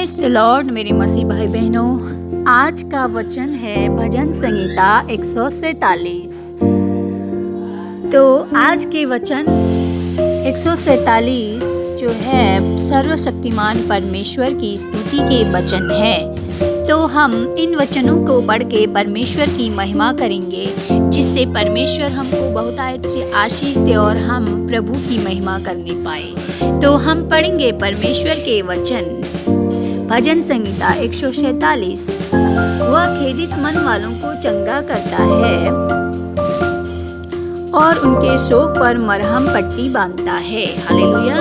Praise the Lord मेरे मसीह भाई बहनों। आज का वचन है भजन संहिता 147। तो आज के वचन 147 जो है सर्वशक्तिमान परमेश्वर की स्तुति के वचन है। तो हम इन वचनों को पढ़ के परमेश्वर की महिमा करेंगे, जिससे परमेश्वर हमको बहुतायत से आशीष दे और हम प्रभु की महिमा करने पाए। तो हम पढ़ेंगे परमेश्वर के वचन। भजन संहिता 147। वह खेदित मन वालों को चंगा करता है और उनके शोक पर मरहम पट्टी बांधता है। हालेलुया।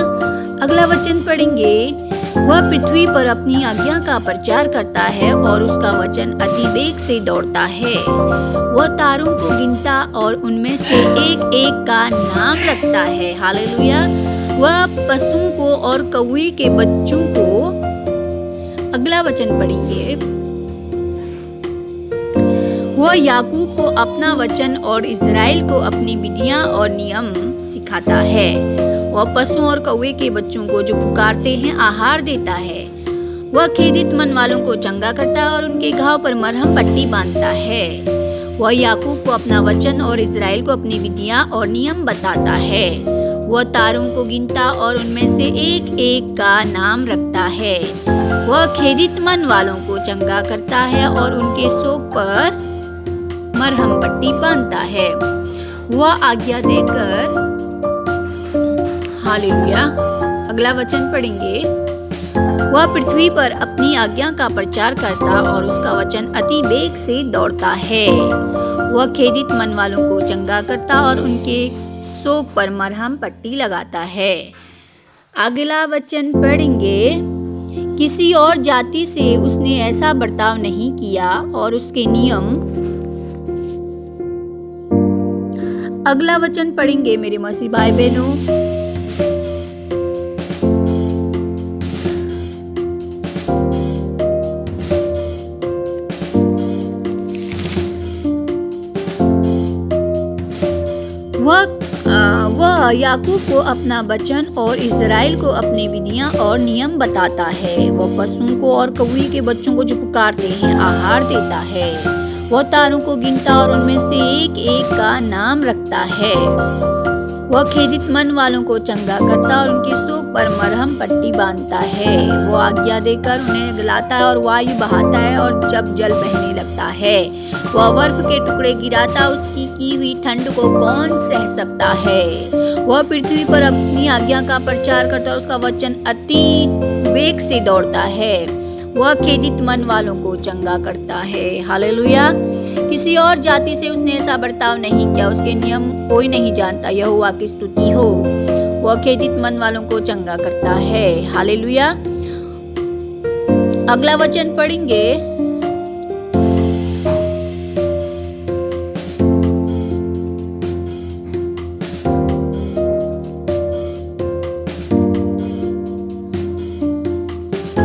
अगला वचन पढ़ेंगे। वह पृथ्वी पर अपनी आज्ञा का प्रचार करता है और उसका वचन अति वेग से दौड़ता है। वह तारों को गिनता और उनमें से एक एक का नाम रखता है। हालेलुया। वह पशुओं को और कौवे के बच्चों को। अगला वचन पढ़ेंगे। वह याकूब को अपना वचन और इज़राइल को अपनी विधियां और नियम सिखाता है। वह पशुओं और कौवे के बच्चों को जो पुकारते हैं आहार देता है। वह खेदित मन वालों को चंगा करता है और उनके घाव पर मरहम पट्टी बांधता है। वह याकूब को अपना वचन और इज़राइल को अपनी विधियां और नियम बताता है। वह तारों को गिनता और उनमें से एक एक का नाम रखता है। वह खेदित मन वालों को चंगा करता है और उनके शोक पर मरहम पट्टी बांधता है। वह आज्ञा देकर। हालेलुया। अगला वचन पढ़ेंगे। वह पृथ्वी पर अपनी आज्ञा का प्रचार करता और उसका वचन अति वेग से दौड़ता है। वह खेदित मन वालों को चंगा करता और उनके शोक पर मरहम पट्टी लगाता है। अगला वचन पढ़ेंगे। किसी और जाति से उसने ऐसा बर्ताव नहीं किया और उसके नियम। अगला वचन पढ़ेंगे मेरे मसीह भाई बहनों। वह याकूब को अपना वचन और इज़राइल को अपनी विधियां और नियम बताता है। वह पशुओं को और कौवे के बच्चों को जो पुकारते हैं आहार देता है। वह तारों को गिनता और उनमें से एक एक का नाम रखता है। वह खेदित मन वालों को चंगा करता और उनके शोक पर मरहम पट्टी बांधता है। वो आज्ञा देकर उन्हें गलाता है और वायु बहाता है और जब जल बहने लगता है। वह बर्फ के टुकड़े गिराता, उसकी की हुई ठंड को कौन सह सकता है। वह पृथ्वी पर अपनी आज्ञा का प्रचार करता और उसका वचन अति वेग से दौड़ता है। वह खेदित मन वालों को चंगा करता है। हालेलुया। किसी और जाति से उसने ऐसा बर्ताव नहीं किया, उसके नियम कोई नहीं जानता। यहोवा की स्तुति हो। वह खेदित मन वालों को चंगा करता है। हालेलुया। अगला वचन पढ़ेंगे।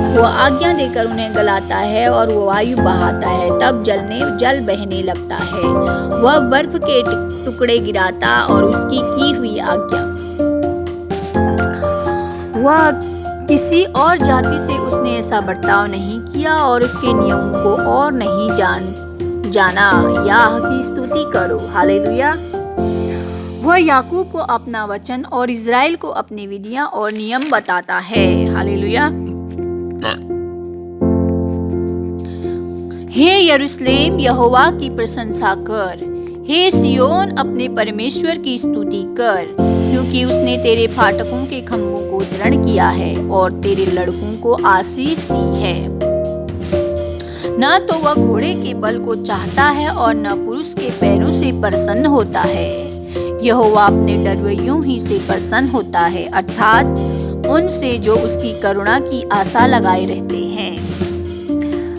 वो आज्ञा देकर उन्हें गलाता है और वो वायु बहाता है, तब जल बहने लगता है। वह बर्फ के टुकड़े गिराता और उसकी की हुई आज्ञा। वह किसी और जाति से उसने ऐसा बर्ताव नहीं किया और उसके नियमों को और नहीं जाना। याह की स्तुति करो। हालेलुया। वह याकूब को अपना वचन और इज़राइल को अपनी विधियां और नियम बताता है। हालेलुया। हे यरूशलेम, यहोवा की प्रशंसा कर। हे सियोन, अपने परमेश्वर की स्तुति कर, क्योंकि उसने तेरे फाटकों के खंभों को दृढ़ किया है और तेरे लड़कों को आशीष दी है। न तो वह घोड़े के बल को चाहता है और न पुरुष के पैरों से प्रसन्न होता है। यहोवा अपने डरवैयों ही से प्रसन्न होता है, अर्थात उनसे जो उसकी करुणा की आशा लगाए रहते हैं।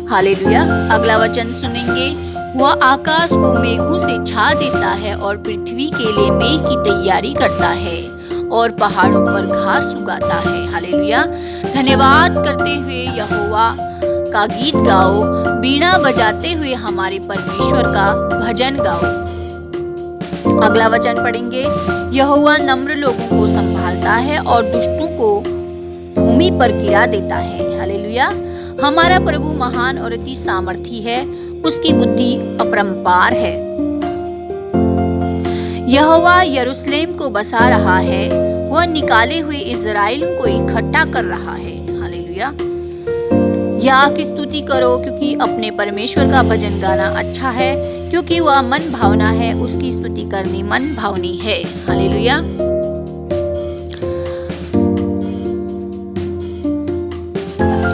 हालेलुया। अगला वचन सुनेंगे। वह आकाश को मेघों से छा देता है और पृथ्वी के लिए मेघ की तैयारी करता है और पहाड़ों पर घास उगाता है। हालेलुया। धन्यवाद करते हुए यहोवा का गीत गाओ, बीड़ा बजाते हुए हमारे परमेश्वर का भजन गाओ। अगला वचन पढ़ेंगे। यहोवा नम्र लोगों को संभालता है और दुष्टों को भूमि पर गिरा देता है। हालेलुया। हमारा प्रभु महान और अति सामर्थी है, उसकी बुद्धि अपरंपार है। यहोवा यरूशलेम को बसा रहा है, वह निकाले हुए इज़राइलियों को इकट्ठा कर रहा है। हालेलुया। याह की स्तुति करो, क्योंकि अपने परमेश्वर का भजन गाना अच्छा है, क्योंकि वह मन भावना है, उसकी स्तुति करनी मन भावनी है। हालेलुया।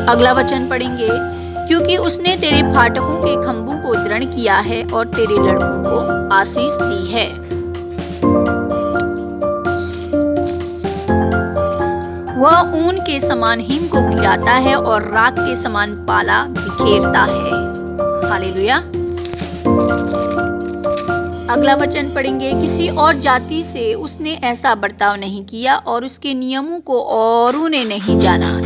अगला वचन पढ़ेंगे, क्योंकि उसने तेरे फाटकों के खंभों को दृढ़ किया है और तेरे लड़कों को आशीष दी है। वह ऊन के समान हिम को गिराता है और राख के समान पाला बिखेरता है। हालेलुया। अगला वचन पढ़ेंगे, किसी और जाति से उसने ऐसा बर्ताव नहीं किया और उसके नियमों को औरों ने नहीं जाना।